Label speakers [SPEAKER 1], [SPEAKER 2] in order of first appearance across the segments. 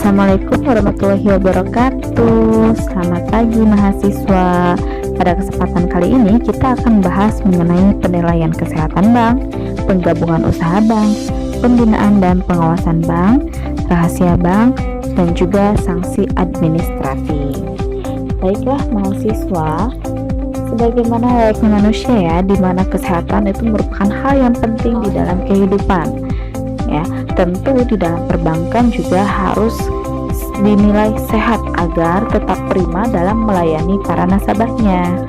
[SPEAKER 1] Assalamualaikum warahmatullahi wabarakatuh. Selamat pagi mahasiswa. Pada kesempatan kali ini kita akan bahas mengenai penilaian kesehatan bank, penggabungan usaha bank, pembinaan dan pengawasan bank, rahasia bank, dan juga sanksi administratif. Baiklah mahasiswa, sebagaimana layaknya manusia ya, di mana kesehatan itu merupakan hal yang penting di dalam kehidupan. Ya, tentu di dalam perbankan juga harus dinilai sehat agar tetap prima dalam melayani para nasabahnya.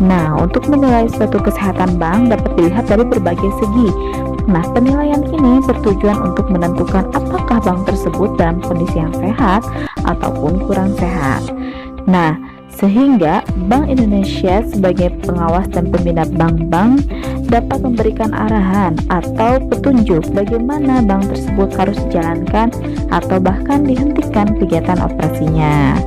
[SPEAKER 1] Nah, untuk menilai suatu kesehatan bank dapat dilihat dari berbagai segi. Nah, penilaian ini bertujuan untuk menentukan apakah bank tersebut dalam kondisi yang sehat ataupun kurang sehat. Nah, sehingga Bank Indonesia sebagai pengawas dan pembina bank-bank dapat memberikan arahan atau petunjuk bagaimana bank tersebut harus dijalankan atau bahkan dihentikan kegiatan operasinya.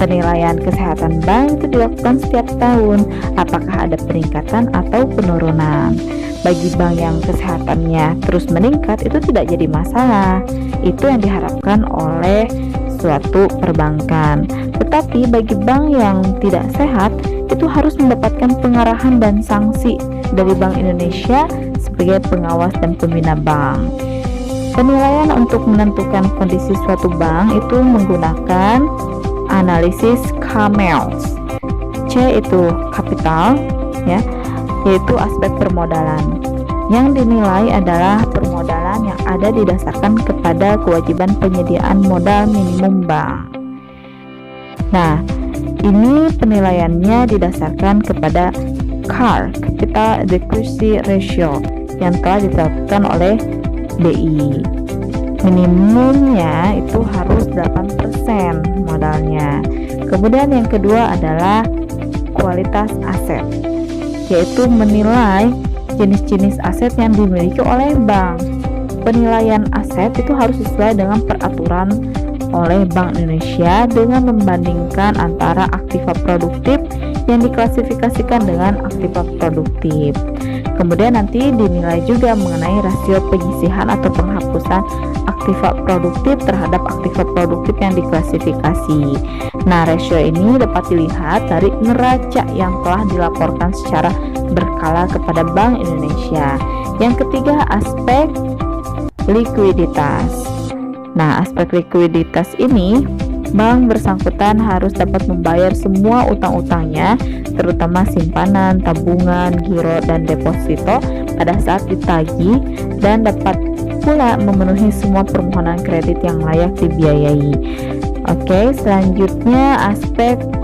[SPEAKER 1] Penilaian kesehatan bank itu dilakukan setiap tahun, apakah ada peningkatan atau penurunan. Bagi bank yang kesehatannya terus meningkat itu tidak jadi masalah. Itu yang diharapkan oleh suatu perbankan. Tetapi bagi bank yang tidak sehat itu harus mendapatkan pengarahan dan sanksi dari Bank Indonesia sebagai pengawas dan pembina bank. Penilaian untuk menentukan kondisi suatu bank itu menggunakan analisis CAMELS. C itu kapital, ya, yaitu aspek permodalan. Yang dinilai adalah permodalan yang ada didasarkan kepada kewajiban penyediaan modal minimum bank. Nah, ini penilaiannya didasarkan kepada CAR, Capital Adequacy Ratio, yang telah ditetapkan oleh BI. Minimumnya itu harus 8% modalnya. Kemudian yang kedua adalah kualitas aset, yaitu menilai jenis-jenis aset yang dimiliki oleh bank. Penilaian aset itu harus sesuai dengan peraturan oleh Bank Indonesia dengan membandingkan antara aktiva produktif yang diklasifikasikan dengan aktiva produktif. Kemudian nanti dinilai juga mengenai rasio penyisihan atau penghapusan aktiva produktif terhadap aktiva produktif yang diklasifikasi. Nah, rasio ini dapat dilihat dari neraca yang telah dilaporkan secara berkala kepada Bank Indonesia. Yang ketiga, aspek likuiditas. Nah, aspek likuiditas ini bank bersangkutan harus dapat membayar semua utang-utangnya, terutama simpanan, tabungan, giro, dan deposito pada saat ditagih, dan dapat pula memenuhi semua permohonan kredit yang layak dibiayai. Oke, selanjutnya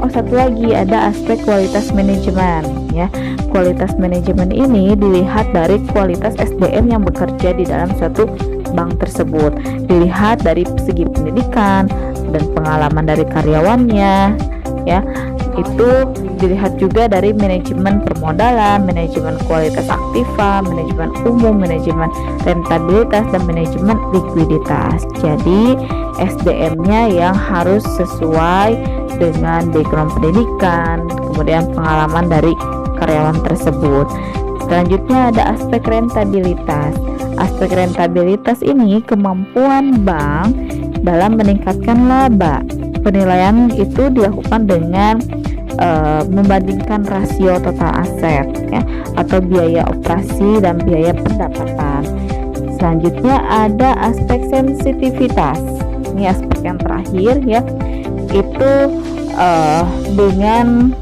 [SPEAKER 1] satu lagi ada aspek kualitas manajemen ya. Kualitas manajemen ini dilihat dari kualitas SDM yang bekerja di dalam suatu bank tersebut. Dilihat dari segi pendidikan dan pengalaman dari karyawannya ya. Itu dilihat juga dari manajemen permodalan, manajemen kualitas aktiva, manajemen umum, manajemen rentabilitas, dan manajemen likuiditas. Jadi SDM-nya yang harus sesuai dengan background pendidikan, kemudian pengalaman dari karyawan tersebut. Selanjutnya ada aspek rentabilitas. Aspek rentabilitas ini kemampuan bank dalam meningkatkan laba. Penilaian itu dilakukan dengan membandingkan rasio total aset ya, atau biaya operasi dan biaya pendapatan. Selanjutnya ada aspek sensitivitas. Ini aspek yang terakhir ya, itu dengan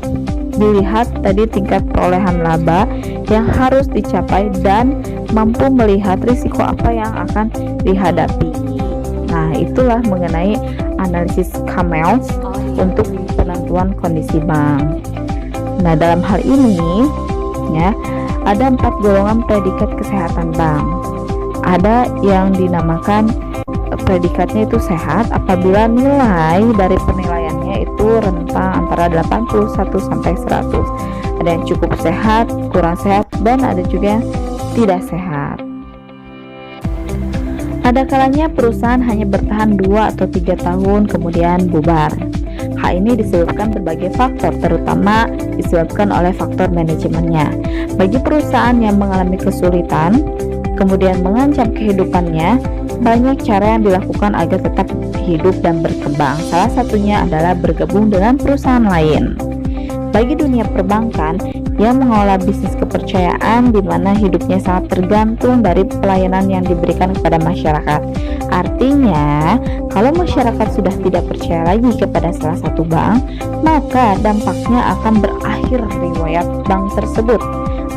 [SPEAKER 1] dilihat tadi tingkat perolehan laba yang harus dicapai dan mampu melihat risiko apa yang akan dihadapi. Nah, itulah mengenai analisis CAMELS untuk penentuan kondisi bank. Nah, dalam hal ini ya, ada 4 golongan predikat kesehatan bank. Ada yang dinamakan predikatnya itu sehat apabila nilai dari penilaiannya itu rentang antara 81 sampai 100. Ada yang cukup sehat, kurang sehat, dan ada juga yang tidak sehat. Ada kalanya perusahaan hanya bertahan 2 atau 3 tahun kemudian bubar. Hal ini disebabkan berbagai faktor, terutama disebabkan oleh faktor manajemennya. Bagi perusahaan yang mengalami kesulitan, kemudian mengancam kehidupannya, Banyak cara yang dilakukan agar tetap hidup dan berkembang. Salah satunya adalah bergabung dengan perusahaan lain. Bagi dunia perbankan yang mengelola bisnis kepercayaan di mana hidupnya sangat tergantung dari pelayanan yang diberikan kepada masyarakat. Artinya, kalau masyarakat sudah tidak percaya lagi kepada salah satu bank, maka dampaknya akan berakhir riwayat bank tersebut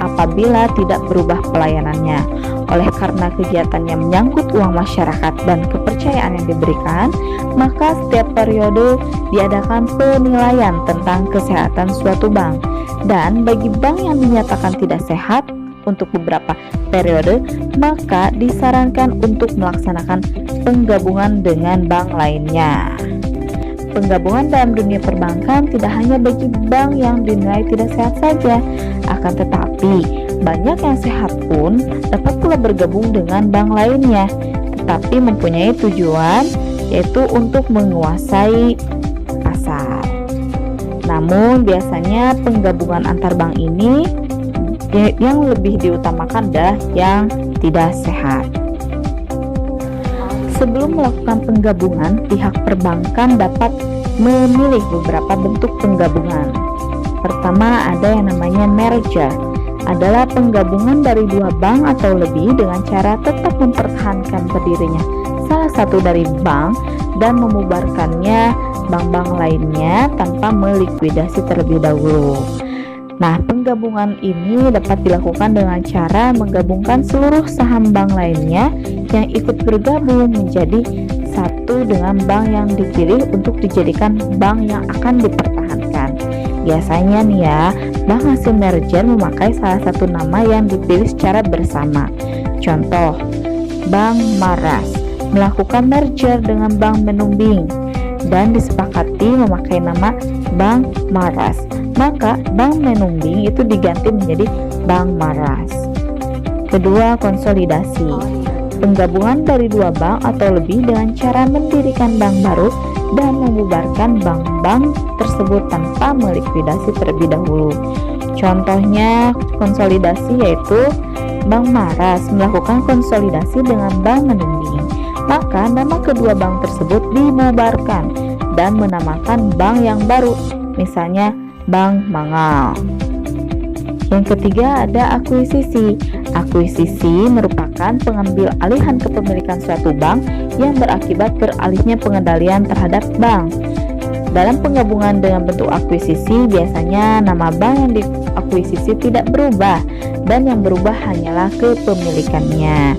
[SPEAKER 1] apabila tidak berubah pelayanannya. Oleh karena kegiatannya menyangkut uang masyarakat dan kepercayaan yang diberikan, maka setiap periode diadakan penilaian tentang kesehatan suatu bank. Dan bagi bank yang dinyatakan tidak sehat untuk beberapa periode, maka disarankan untuk melaksanakan penggabungan dengan bank lainnya. Penggabungan dalam dunia perbankan tidak hanya bagi bank yang dinilai tidak sehat saja, akan tetapi banyak yang sehat pun dapat pula bergabung dengan bank lainnya, tetapi mempunyai tujuan yaitu untuk menguasai pasar. Namun biasanya penggabungan antar bank ini yang lebih diutamakan adalah yang tidak sehat. Sebelum melakukan penggabungan, pihak perbankan dapat memilih beberapa bentuk penggabungan. Pertama, ada yang namanya merger, adalah penggabungan dari dua bank atau lebih dengan cara tetap mempertahankan berdirinya salah satu dari bank dan memubarkannya bank-bank lainnya tanpa melikuidasi terlebih dahulu. Nah, penggabungan ini dapat dilakukan dengan cara menggabungkan seluruh saham bank lainnya yang ikut bergabung menjadi satu dengan bank yang dipilih untuk dijadikan bank yang akan dipertahankan. Biasanya nih ya, bank hasil merger memakai salah satu nama yang dipilih secara bersama. Contoh, Bank Maras melakukan merger dengan Bank Menumbing dan disepakati memakai nama Bank Maras. Maka Bank Menumbing itu diganti menjadi Bank Maras. Kedua, konsolidasi. Penggabungan dari dua bank atau lebih dengan cara mendirikan bank baru dan membubarkan bank-bank tersebut tanpa melikuidasi terlebih dahulu. Contohnya konsolidasi yaitu Bank Maras melakukan konsolidasi dengan Bank Menumbing. Maka nama kedua bank tersebut dibubarkan dan menamakan bank yang baru, misalnya Bank Mangal. Yang ketiga ada akuisisi. Akuisisi merupakan pengambil alihan kepemilikan suatu bank yang berakibat beralihnya pengendalian terhadap bank. Dalam penggabungan dengan bentuk akuisisi, biasanya nama bank yang diakuisisi tidak berubah dan yang berubah hanyalah kepemilikannya.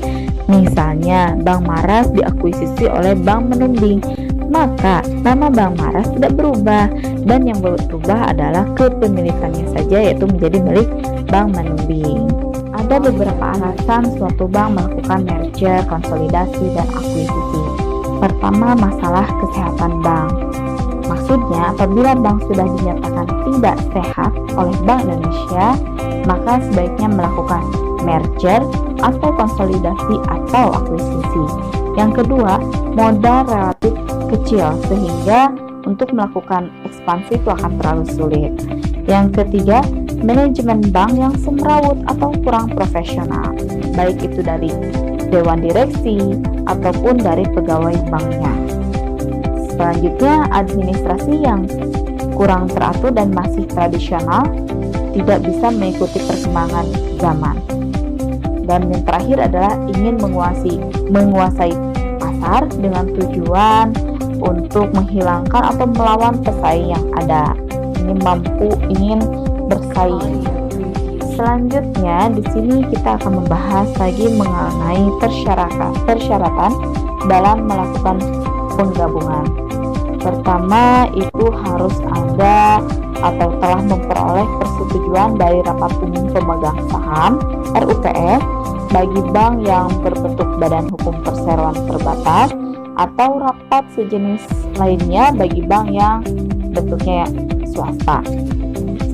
[SPEAKER 1] Misalnya, Bank Maras diakuisisi oleh Bank Menumbing, maka nama Bank Maras tidak berubah dan yang berubah adalah kepemilikannya saja, yaitu menjadi milik Bank Menumbing. Ada beberapa alasan suatu bank melakukan merger, konsolidasi, dan akuisisi. Pertama, masalah kesehatan bank. Maksudnya, apabila bank sudah dinyatakan tidak sehat oleh Bank Indonesia, maka sebaiknya melakukan merger atau konsolidasi atau akuisisi. Yang kedua, modal relatif kecil sehingga untuk melakukan ekspansi itu akan terlalu sulit. Yang ketiga, manajemen bank yang semrawut atau kurang profesional, baik itu dari dewan direksi ataupun dari pegawai banknya. Selanjutnya, administrasi yang kurang teratur dan masih tradisional, tidak bisa mengikuti perkembangan zaman. Dan yang terakhir adalah ingin menguasai pasar dengan tujuan untuk menghilangkan atau melawan pesaing yang ada. Ingin bersaing. Selanjutnya di sini kita akan membahas lagi mengenai persyaratan dalam melakukan penggabungan. Pertama, itu harus ada atau telah memperoleh persetujuan dari Rapat Umum Pemegang Saham RUPS bagi bank yang berbentuk badan hukum perseroan terbatas atau rapat sejenis lainnya bagi bank yang bentuknya swasta.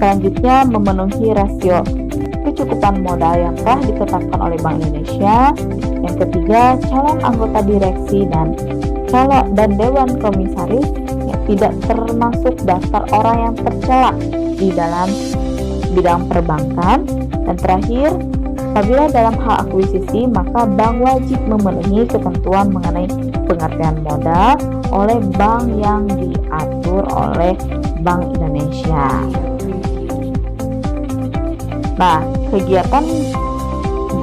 [SPEAKER 1] Selanjutnya, memenuhi rasio kecukupan modal yang telah ditetapkan oleh Bank Indonesia. Yang ketiga, calon anggota direksi dan dewan komisaris yang tidak termasuk daftar orang yang tercela di dalam bidang perbankan. Dan terakhir, Apabila dalam hal akuisisi, maka bank wajib memenuhi ketentuan mengenai pengertian modal oleh bank yang diatur oleh Bank Indonesia. Nah, kegiatan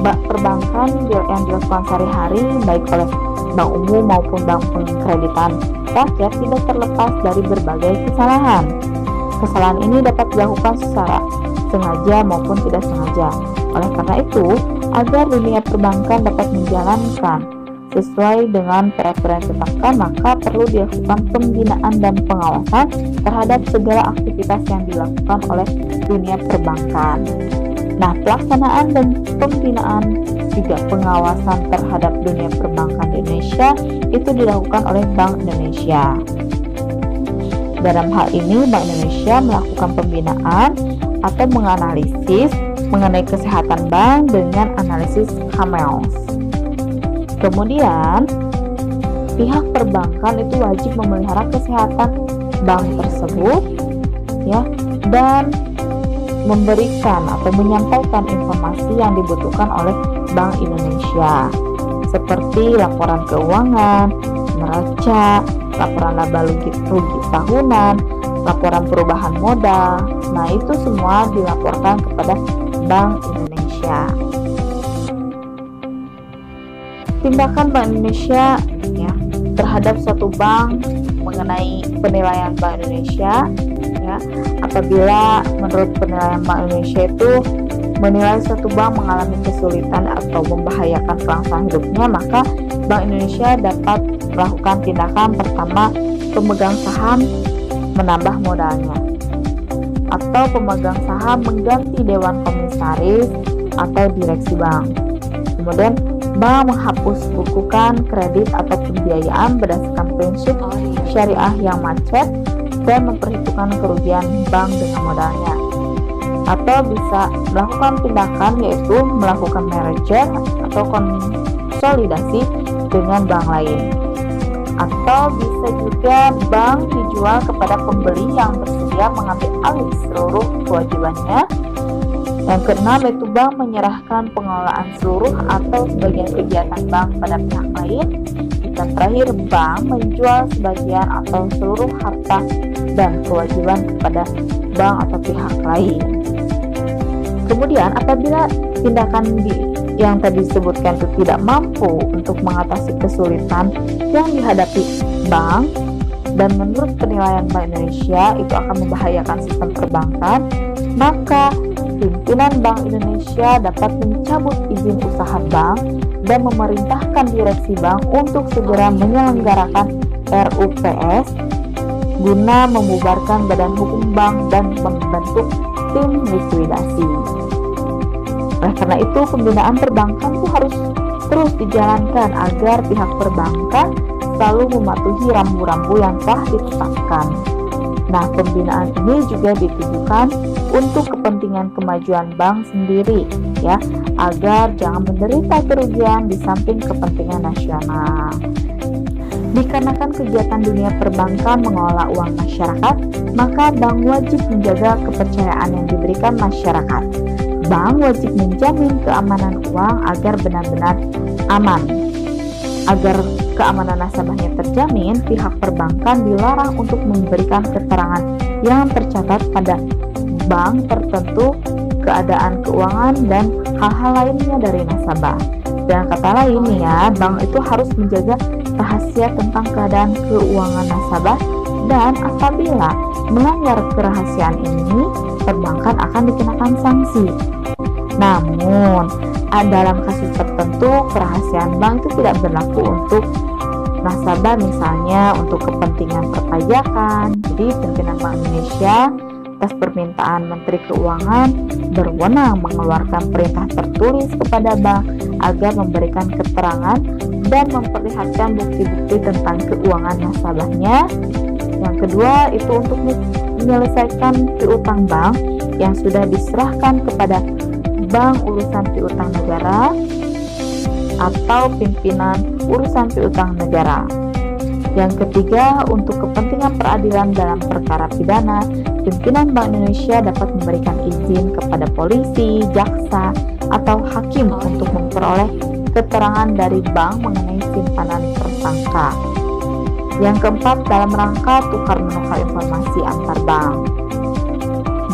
[SPEAKER 1] perbankan yang dilakukan sehari-hari baik oleh bank umum maupun bank pengkreditan rakyat tidak terlepas dari berbagai kesalahan. Kesalahan ini dapat dilakukan secara sengaja maupun tidak sengaja. Oleh karena itu, agar dunia perbankan dapat menjalankan sesuai dengan peraturan yang ditetapkan, maka perlu dilakukan pembinaan dan pengawasan terhadap segala aktivitas yang dilakukan oleh dunia perbankan. Nah, pelaksanaan dan pembinaan juga pengawasan terhadap dunia perbankan di Indonesia itu dilakukan oleh Bank Indonesia. Dalam hal ini, Bank Indonesia melakukan pembinaan atau menganalisis mengenai kesehatan bank dengan analisis HAMELS. Kemudian, pihak perbankan itu wajib memelihara kesehatan bank tersebut, ya, dan memberikan atau menyampaikan informasi yang dibutuhkan oleh Bank Indonesia, seperti laporan keuangan, neraca, laporan laba rugi tahunan, laporan perubahan modal. Nah, itu semua dilaporkan kepada Bank Indonesia. Tindakan Bank Indonesia ya terhadap suatu bank mengenai penilaian Bank Indonesia, ya, apabila menurut penilaian Bank Indonesia itu menilai suatu bank mengalami kesulitan atau membahayakan kelangsungan hidupnya, maka Bank Indonesia dapat melakukan tindakan pertama, pemegang saham menambah modalnya, atau pemegang saham mengganti dewan komisaris atau direksi bank. Kemudian bank menghapus bukukan kredit atau pembiayaan berdasarkan prinsip syariah yang macet dan memperhitungkan kerugian bank dengan modalnya. Atau bisa melakukan tindakan yaitu melakukan merger atau konsolidasi dengan bank lain. Atau bisa juga bank dijual kepada pembeli yang bersedia mengambil alih seluruh kewajibannya. Yang keenam yaitu bank menyerahkan pengelolaan seluruh atau sebagian kegiatan bank pada pihak lain. Dan terakhir, bank menjual sebagian atau seluruh harta dan kewajiban kepada bank atau pihak lain. Kemudian apabila tindakan yang tadi disebutkan itu tidak mampu untuk mengatasi kesulitan yang dihadapi bank, dan menurut penilaian Bank Indonesia itu akan membahayakan sistem perbankan, maka pimpinan Bank Indonesia dapat mencabut izin usaha bank dan memerintahkan direksi bank untuk segera menyelenggarakan RUPS guna membubarkan badan hukum bank dan membentuk tim likuidasi. Oleh karena itu, pembinaan perbankan itu harus terus dijalankan agar pihak perbankan selalu mematuhi rambu-rambu yang telah ditetapkan. Nah, pembinaan ini juga ditujukan untuk kepentingan kemajuan bank sendiri, ya, agar jangan menderita kerugian di samping kepentingan nasional. Dikarenakan kegiatan dunia perbankan mengelola uang masyarakat, maka bank wajib menjaga kepercayaan yang diberikan masyarakat. Bank wajib menjamin keamanan uang agar benar-benar aman. Agar keamanan nasabahnya terjamin, pihak perbankan dilarang untuk memberikan keterangan yang tercatat pada bank tertentu, keadaan keuangan, dan hal-hal lainnya dari nasabah. Dengan kata lain ya, bank itu harus menjaga rahasia tentang keadaan keuangan nasabah, dan apabila melanggar kerahasiaan ini, perbankan akan dikenakan sanksi. Namun, dalam kasus tertentu, kerahasiaan bank itu tidak berlaku untuk nasabah, misalnya untuk kepentingan perpajakan. Jadi, pimpinan Bank Indonesia atas permintaan Menteri Keuangan berwenang mengeluarkan perintah tertulis kepada bank agar memberikan keterangan dan memperlihatkan bukti-bukti tentang keuangan nasabahnya. Yang kedua, itu untuk menyelesaikan piutang bank yang sudah diserahkan kepada bank urusan piutang negara atau pimpinan urusan piutang negara. Yang ketiga, untuk kepentingan peradilan dalam perkara pidana, pimpinan Bank Indonesia dapat memberikan izin kepada polisi, jaksa, atau hakim untuk memperoleh keterangan dari bank mengenai simpanan tersangka. Yang keempat, dalam rangka tukar-menukar informasi antar bank.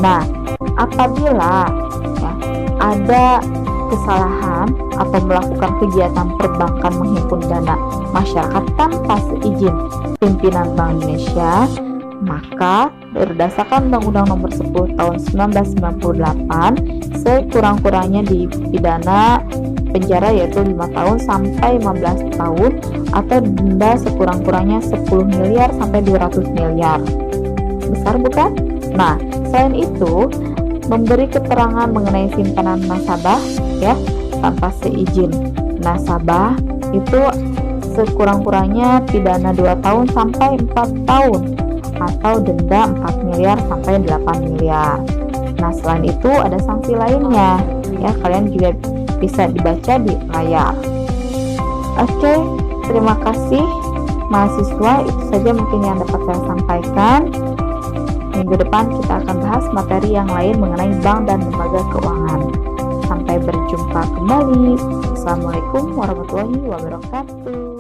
[SPEAKER 1] Nah, apabila ada kesalahan atau melakukan kegiatan perbankan menghimpun dana masyarakat tanpa seizin pimpinan Bank Indonesia, maka berdasarkan Undang-Undang Nomor 10 Tahun 1998 sekurang-kurangnya dipidana penjara yaitu 5 tahun sampai 15 tahun atau denda sekurang-kurangnya 10 miliar sampai 200 miliar. Besar bukan? Nah, selain itu memberi keterangan mengenai simpanan nasabah tanpa seizin nasabah itu sekurang-kurangnya pidana 2 tahun sampai 4 tahun atau denda 4 miliar sampai 8 miliar. Nah, selain itu ada sanksi lainnya kalian juga bisa dibaca di layar. Oke, terima kasih mahasiswa, itu saja mungkin yang dapat saya sampaikan. Minggu depan kita akan bahas materi yang lain mengenai bank dan lembaga keuangan. Sampai berjumpa kembali. Assalamualaikum warahmatullahi wabarakatuh.